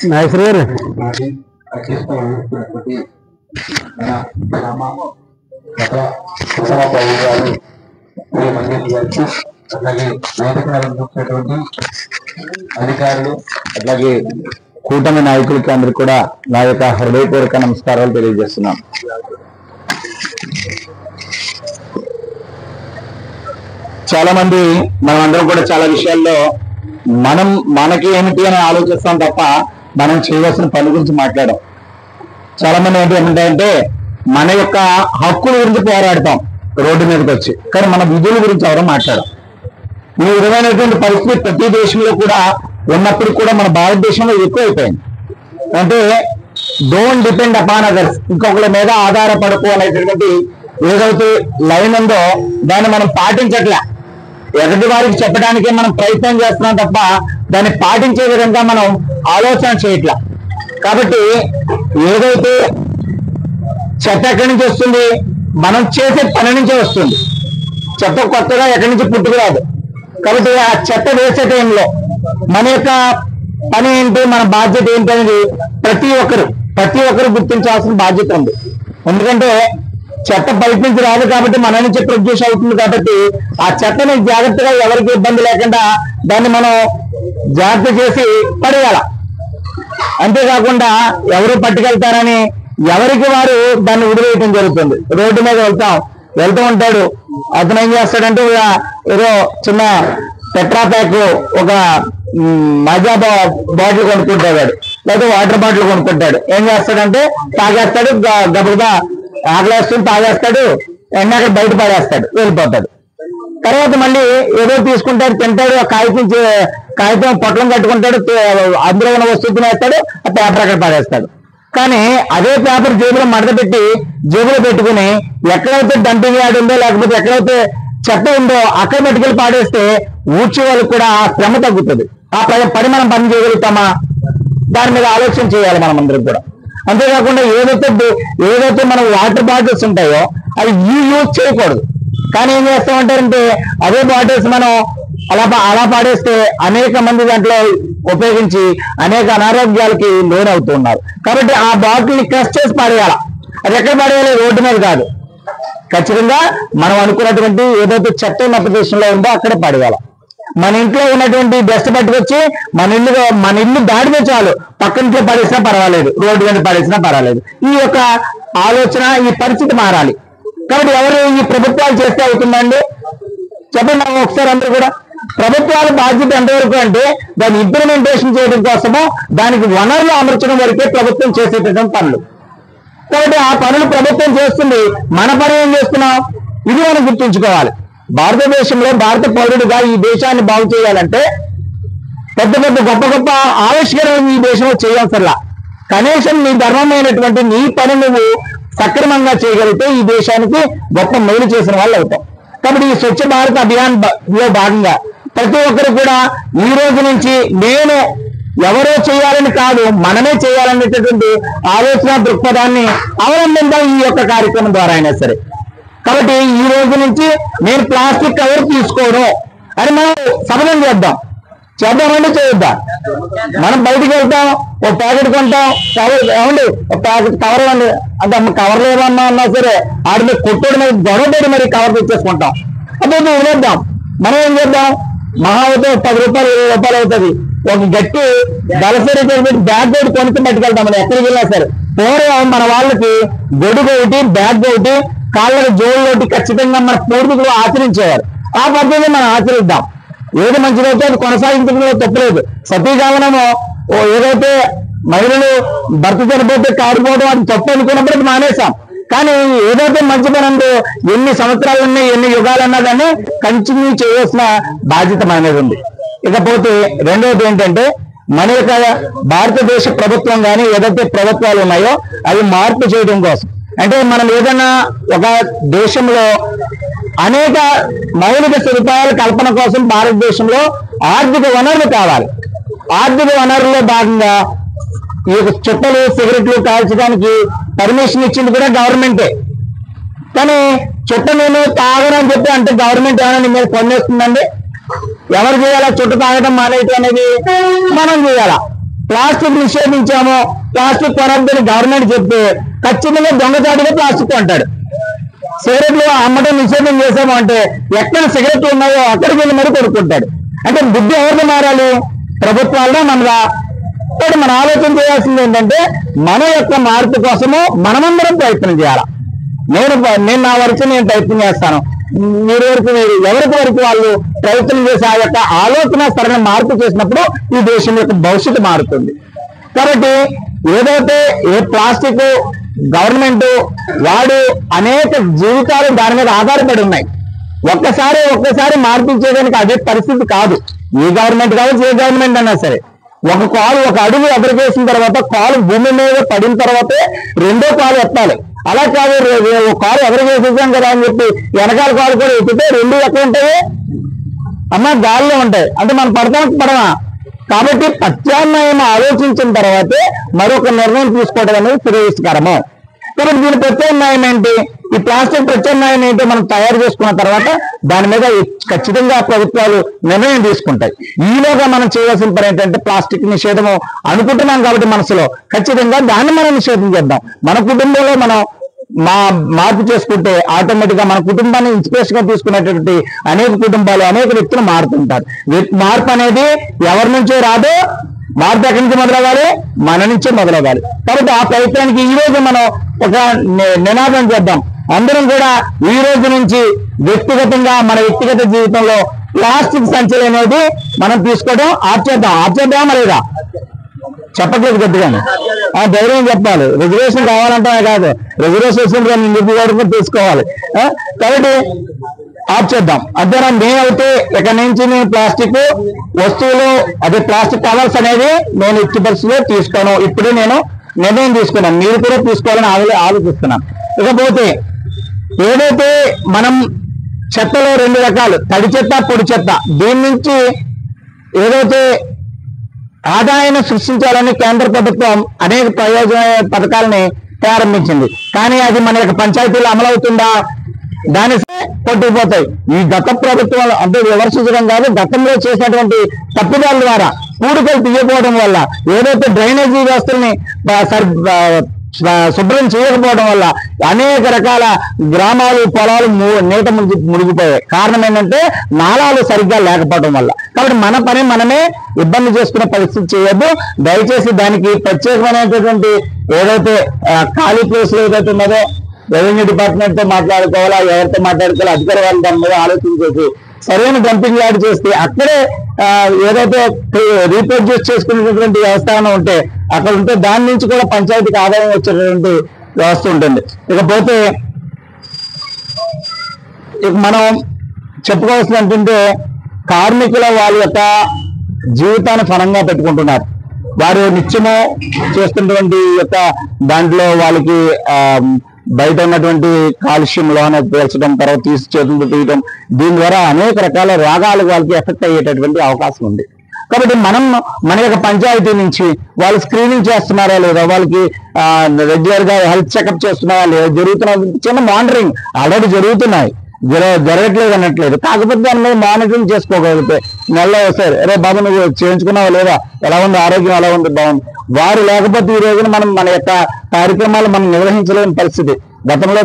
నాయకుడు అట్లాగే నాయకులను చూసినటువంటి అధికారులు అట్లాగే కూటమి నాయకులకి అందరికి కూడా నా యొక్క హృదయపూర్వక నమస్కారాలు తెలియజేస్తున్నాం. చాలా మంది మనమందరం కూడా చాలా విషయాల్లో మనకి ఏమిటి అని ఆలోచిస్తాం తప్ప మనం చేయవలసిన పని గురించి మాట్లాడాం. చాలా మంది ఏమంటారంటే మన యొక్క హక్కుల గురించి పోరాడతాం రోడ్డు మీదకి వచ్చి, కానీ మన విధుల గురించి ఎవరో మాట్లాడాం. ఈ విధమైనటువంటి పరిస్థితి ప్రతి దేశంలో కూడా ఉన్నప్పుడు కూడా మన భారతదేశంలో ఎక్కువైపోయింది. అంటే డోంట్ డిపెండ్ అపాన్ అదర్స్, ఇంకొకరి మీద ఆధారపడకు అనేటటువంటి ఏదైతే లైన్ ఉందో దాన్ని మనం పాటించట్లే. ఎదుటి వారికి చెప్పడానికే మనం ప్రయత్నం చేస్తున్నాం తప్ప దాన్ని పాటించే విధంగా మనం ఆలోచన చేయట్లా. కాబట్టి ఏదైతే చెత్త ఎక్కడి నుంచి వస్తుంది, మనం చేసే పని నుంచే వస్తుంది. చెత్త కొత్తగా ఎక్కడి నుంచి పుట్టుకురాదు. కాబట్టి ఆ చెత్త వేసే టైంలో మన యొక్క పని ఏంటి, మన బాధ్యత ఏంటి అనేది ప్రతి ఒక్కరు గుర్తించాల్సిన బాధ్యత ఉంది. ఎందుకంటే చెత్త బయట నుంచి రాదు కాబట్టి మన నుంచి ప్రొడ్యూస్ అవుతుంది. కాబట్టి ఆ చెత్తని జాగ్రత్తగా ఎవరికి ఇబ్బంది లేకుండా దాన్ని మనం జాగ్రత్త చేసి పడేయాల. అంతేకాకుండా ఎవరు పట్టుకెళ్తారని ఎవరికి వారు దాన్ని వదిలేయటం జరుగుతుంది. రోడ్డు మీద వెళ్తూ ఉంటాడు, అతను ఏం చేస్తాడంటే ఏదో చిన్న పెట్రా ప్యాక్ ఒక మజా బాటిల్ కొనుక్కుంటాడు, లేదా వాటర్ బాటిల్ కొనుక్కుంటాడు. ఏం చేస్తాడంటే తాగేస్తాడు, గబగబా ఆకలేస్తుంది తాగేస్తాడు, అక్కడ బయట పడేస్తాడు, వెళ్ళిపోతాడు. తర్వాత మళ్ళీ ఏదో తీసుకుంటాడు, తింటాడు, కాగితం పొట్లం కట్టుకుంటాడు, అందులో ఉన్న వస్తువు తినేస్తాడు, ఆ పేపర్ అక్కడ పడేస్తాడు. కానీ అదే పేపర్ జేబులో మడత పెట్టి జేబులో పెట్టుకుని ఎక్కడైతే డంపింగ్ యార్డ్ ఉందో లేకపోతే ఎక్కడైతే చెత్త ఉందో అక్కడ పెట్టుకెళ్ళి పాడేస్తే ఊడ్చే వాళ్ళకి కూడా ఆ శ్రమ తగ్గుతుంది. ఆ పని మనం పని చేయగలుగుతామా, దాని మీద ఆలోచన చేయాలి మనం అందరం కూడా. అంతేకాకుండా ఏదైతే మనం వాటర్ బాటిల్స్ ఉంటాయో అవి యూజ్ చేయకూడదు. కానీ ఏం చేస్తామంటారంటే అదే బాటిల్స్ మనం అలా పాడేస్తే అనేక మంది దాంట్లో ఉపయోగించి అనేక అనారోగ్యాలకి లోన్ అవుతున్నారు. కాబట్టి ఆ బాటిల్ని క్రష్ చేసి పాడేయాలి. అది ఎక్కడ పాడేయాలి, రోడ్డు మీద కాదు. ఖచ్చితంగా మనం అనుకున్నటువంటి ఏదైతే చెత్త ఉన్న ప్రదేశంలో ఉందో అక్కడే పడేయాలి. మన ఇంట్లో ఉన్నటువంటి డస్ట్ పట్టుకొచ్చి మన ఇల్లు దాడితే చాలు, పక్కనింట్లో పడేసినా పర్వాలేదు, రోడ్డు మీద పడేసినా పర్వాలేదు. ఈ యొక్క ఆలోచన, ఈ పరిస్థితి మారాలి. కాబట్టి ఎవరు ఈ ప్రభుత్వాలు చేస్తే అవుతుందండి చెప్పండి. మనం ఒకసారి అందరూ కూడా ప్రభుత్వాల బాధ్యత ఎంతవరకు అంటే దాన్ని ఇంప్లిమెంటేషన్ చేయడం కోసమో దానికి వనరులు అమర్చడం వరకే ప్రభుత్వం చేసేటటువంటి పనులు. కాబట్టి ఆ పనులు ప్రభుత్వం చేస్తుంది, మన పని ఏం చేస్తున్నాం ఇది మనం గుర్తుంచుకోవాలి. భారతదేశంలో భారత పౌరుడిగా ఈ దేశాన్ని బాగు చేయాలంటే పెద్ద గొప్ప ఆవిష్కరణ ఈ దేశంలో చేయాల్సల్లా. కనీసం నీ ధర్మమైనటువంటి నీ పని నువ్వు సక్రమంగా చేయగలిగితే ఈ దేశానికి గొప్ప మేలు చేసిన వాళ్ళు అవుతాం. కాబట్టి ఈ స్వచ్ఛ భారత్ అభియాన్ లో భాగంగా ప్రతి ఒక్కరు కూడా ఈ రోజు నుంచి నేను ఎవరో చేయాలని కాదు, మనమే చేయాలనేటటువంటి ఆలోచన దృక్పథాన్ని అవలంబిద్దాం ఈ యొక్క కార్యక్రమం ద్వారా అయినా సరే. కాబట్టి ఈ రోజు నుంచి నేను ప్లాస్టిక్ కవర్ తీసుకోను అని మనం శపథం చేద్దామంటే చేయొద్దాం. మనం బయటికి వెళ్తాం, ఒక ప్యాకెట్ కొంటాం, ఏమండి ఒక ప్యాకెట్ కవర్ ఇవ్వండి అంటే కవర్లు ఏమన్నా అన్నా సరే ఆడి మీద కొట్టుడి మీద గొడవపడి మరి కవర్ తెచ్చేసుకుంటాం. అప్పుడు వదిలేద్దాం. మనం ఏం చేద్దాం, మహా అవుతే 10 రూపాయలు 20 రూపాయలు అవుతుంది, ఒక గట్టి దళసరి బ్యాగ్ ఒకటి కొనుక్కు పట్టుకెళ్తాం. మనం ఎక్కడికి వెళ్ళినా సరే పూర్వం మన వాళ్ళకి గొడుగు ఒకటి, బ్యాగ్ ఒకటి, కాళ్ళకి జోళ్ళు ఒకటి ఖచ్చితంగా మన పూర్వీకులు ఆచరించేవారు. ఆ పద్ధతిని మనం ఆచరిద్దాం. ఏది మంచిదైతే అది కొనసాగించడంలో తప్పలేదు. సతీకామనము ఏదైతే మహిళలు భర్త చనిపోతే కారిపోవడం అది తప్పు అనుకున్నప్పుడు అది మానేశాం. కానీ ఏదైతే మంచి పని ఉందో ఎన్ని సంవత్సరాలు ఉన్నాయి, ఎన్ని యుగాలన్నా దాన్ని కంటిన్యూ చేయాల్సిన బాధ్యత అనేది ఉంది. ఇకపోతే రెండవది ఏంటంటే మన యొక్క భారతదేశ ప్రభుత్వం కానీ ఏదైతే ప్రభుత్వాలు ఉన్నాయో అవి మార్పు చేయడం కోసం. అంటే మనం ఏదైనా ఒక దేశంలో అనేక మౌలిక సదుపాయాల కల్పన కోసం భారతదేశంలో ఆర్థిక వనరులు కావాలి. ఆర్థిక వనరుల్లో భాగంగా ఈ చుట్టలు సిగరెట్లు కాల్చడానికి పర్మిషన్ ఇచ్చింది కూడా గవర్నమెంటే. కానీ చుట్ట నేను తాగనని చెప్పి అంటే గవర్నమెంట్ ఏమైనా నీ మీద పనిచేస్తుందండి? ఎవరు చేయాలా చుట్ట తాగడం మానేయటం అనేది? మనం చేయాలా. ప్లాస్టిక్ నిషేధించాము, ప్లాస్టిక్ కొనద్దని గవర్నమెంట్ చెప్తే ఖచ్చితంగా దొంగచాటుగా ప్లాస్టిక్ కొంటాడు. సిగరెట్లు అమ్మటం నిషేధం చేసాము అంటే ఎక్కడ సిగరెట్లు ఉన్నాయో అక్కడికి వెళ్ళి మరి కొనుక్కుంటాడు. అంటే బుద్ధి ఎవరిని మారాలి? ప్రభుత్వాల్లో మనగా. కాబట్టి మనం ఆలోచన చేయాల్సింది ఏంటంటే మన యొక్క మార్పు కోసము మనమందరం ప్రయత్నం చేయాలి. నేను నా వరకు నేను ప్రయత్నం చేస్తాను, మీరు ఎవరికి వరకు వాళ్ళు ప్రయత్నం చేసి ఆ యొక్క ఆలోచన సరైన మార్పు చేసినప్పుడు ఈ దేశం యొక్క భవిష్యత్తు మారుతుంది. కాబట్టి ఏదైతే ఏ ప్లాస్టిక్ గవర్నమెంట్ వాడు అనేక జీవితాలు దాని మీద ఆధారపడి ఉన్నాయి. ఒక్కసారి మార్పించేయడానికి అదే పరిస్థితి కాదు. ఏ గవర్నమెంట్ కావచ్చు, ఏ గవర్నమెంట్ అన్నా సరే ఒక అడుగు ఎదురుకేసిన తర్వాత కాలు భూమి మీద పడిన తర్వాతే రెండో కాలు ఎత్తాలి. అలా కాదు కాలు ఎదురుకేసేసాం కదా అని చెప్పి వెనకాల కాలు కూడా ఎత్తితే రెండు ఎక్కడ ఉంటాయి అమ్మా? గాలిలో ఉంటాయి. అంటే మనం పడమా? కాబట్టి ప్రత్యామ్నాయం ఆలోచించిన తర్వాతే మరొక నిర్ణయం తీసుకోవడం అనేది శ్రేయస్కరము. కాబట్టి దీని ప్రత్యామ్నాయం ఏంటి? ఈ ప్లాస్టిక్ ప్రత్యామ్నాయం ఏంటో మనం తయారు చేసుకున్న తర్వాత దాని మీద ఖచ్చితంగా ప్రభుత్వాలు నిర్ణయం తీసుకుంటాయి. ఈలోగా మనం చేయాల్సిన పని ఏంటంటే ప్లాస్టిక్ నిషేధము అనుకుంటున్నాం కాబట్టి మనసులో ఖచ్చితంగా దాన్ని మనం నిషేధం చేద్దాం. మన కుటుంబంలో మనం మార్పు చేసుకుంటే ఆటోమేటిక్ గా మన కుటుంబాన్ని ఇన్స్పిరేషన్ గా తీసుకునేటువంటి అనేక కుటుంబాలు అనేక వ్యక్తులు మారుతుంటారు. మార్పు అనేది ఎవరి నుంచో రాదు. మార్పు ఎక్కడి నుంచి మొదలవ్వాలి? మన నుంచే మొదలవ్వాలి. కాబట్టి ఆ ప్రయత్నానికి ఈ రోజు మనం ఒక నినాదం చేద్దాం. అందరం కూడా ఈ రోజు నుంచి వ్యక్తిగతంగా మన వ్యక్తిగత జీవితంలో ప్లాస్టిక్ సంచులు అనేది మనం తీసుకోవడం ఆర్చేద్దామా లేదా? చెప్పట్లేదు గట్టిగానే, ధైర్యం చెప్పాలి. రిజర్వేషన్ కావాలంటే కాదు, రిజర్వేషన్ నిర్దిగా తీసుకోవాలి. కాబట్టి ఆఫ్ చేద్దాం. అంతేనా? నేనైతే ఇక నుంచి నేను ప్లాస్టిక్ వస్తువులు అదే ప్లాస్టిక్ కవర్స్ అనేది నేను ఎట్టి పరిస్థితిలో తీసుకోను. ఇప్పుడే నేను నిర్ణయం తీసుకున్నాను, మీరు కూడా తీసుకోవాలని ఆలోచిస్తున్నాను. ఇకపోతే ఏదైతే మనం చెత్తలో రెండు రకాలు, తడి చెత్త, పొడి చెత్త, దీని నుంచి ఏదైతే ఆదాయాన్ని సృష్టించాలని కేంద్ర ప్రభుత్వం అనేక ప్రయోజన పథకాలని ప్రారంభించింది. కానీ అది మన యొక్క పంచాయతీలో అమలవుతుందా? దాని కొట్టుకుపోతాయి. ఈ గత ప్రభుత్వాలు అంటే విమర్శించడం కాదు, గతంలో చేసినటువంటి తప్పిదాల ద్వారా కూడికలు తీయకపోవడం వల్ల ఏదైతే డ్రైనేజీ వ్యవస్థల్ని శుభ్రం చేయకపోవడం వల్ల అనేక రకాల గ్రామాలు పొలాలు నీట మునిగిపోయాయి. కారణం ఏంటంటే నాళాలు సరిగ్గా లేకపోవడం వల్ల. కాబట్టి మన పని మనమే ఇబ్బంది చేసుకునే పరిస్థితి చేయొద్దు. దయచేసి దానికి ప్రత్యేకమైనటువంటి ఏదైతే ఖాళీ ప్లేస్లు ఏదైతే ఉన్నదో రెవెన్యూ డిపార్ట్మెంట్ తో మాట్లాడుకోవాలా, ఎవరితో మాట్లాడుకోవాలా, అధికార వాళ్ళు దాని మీద ఆలోచించేసి సరైన డంపింగ్ యార్డ్ చేస్తే అక్కడే ఏదైతే రీప్రొడ్యూస్ చేసుకునేటటువంటి వ్యవస్థ ఉంటే అక్కడ ఉంటే దాని నుంచి కూడా పంచాయతీకి ఆదాయం వచ్చేటటువంటి వ్యవస్థ ఉంటుంది. ఇకపోతే మనం చెప్పుకోవాల్సింది ఏంటంటే కార్మికుల వాళ్ళ యొక్క జీవితాన్ని ఫలంగా పెట్టుకుంటున్నారు. వారు నిత్యము చేస్తున్నటువంటి యొక్క దాంట్లో వాళ్ళకి బయట ఉన్నటువంటి కాలుష్యం లోన పేల్చడం, తర్వాత తీసి చేతులతో తీయడం, దీని ద్వారా అనేక రకాల రోగాలు వాళ్ళకి ఎఫెక్ట్ అయ్యేటటువంటి అవకాశం ఉంది. కాబట్టి మనం మన యొక్క పంచాయతీ నుంచి వాళ్ళు స్క్రీనింగ్ చేస్తున్నారా లేదా, వాళ్ళకి రెగ్యులర్ గా హెల్త్ చెకప్ చేస్తున్నారా లేదా, జరుగుతున్న చిన్న మానిటరింగ్ ఆల్రెడీ జరుగుతున్నాయి, జరగట్లేదు అనట్లేదు. కాకపోతే దాని మీద మానిటరింగ్ చేసుకోగలిగితే నెలలో వస్తారు, అరే బాబు నువ్వు చేయించుకున్నావా లేదా, ఎలా ఉంది ఆరోగ్యం, ఎలా ఉంది, బాగుంది. వారు లేకపోతే ఈ రోజున మనం మన యొక్క కార్యక్రమాలు మనం నిర్వహించలేని పరిస్థితి. గతంలో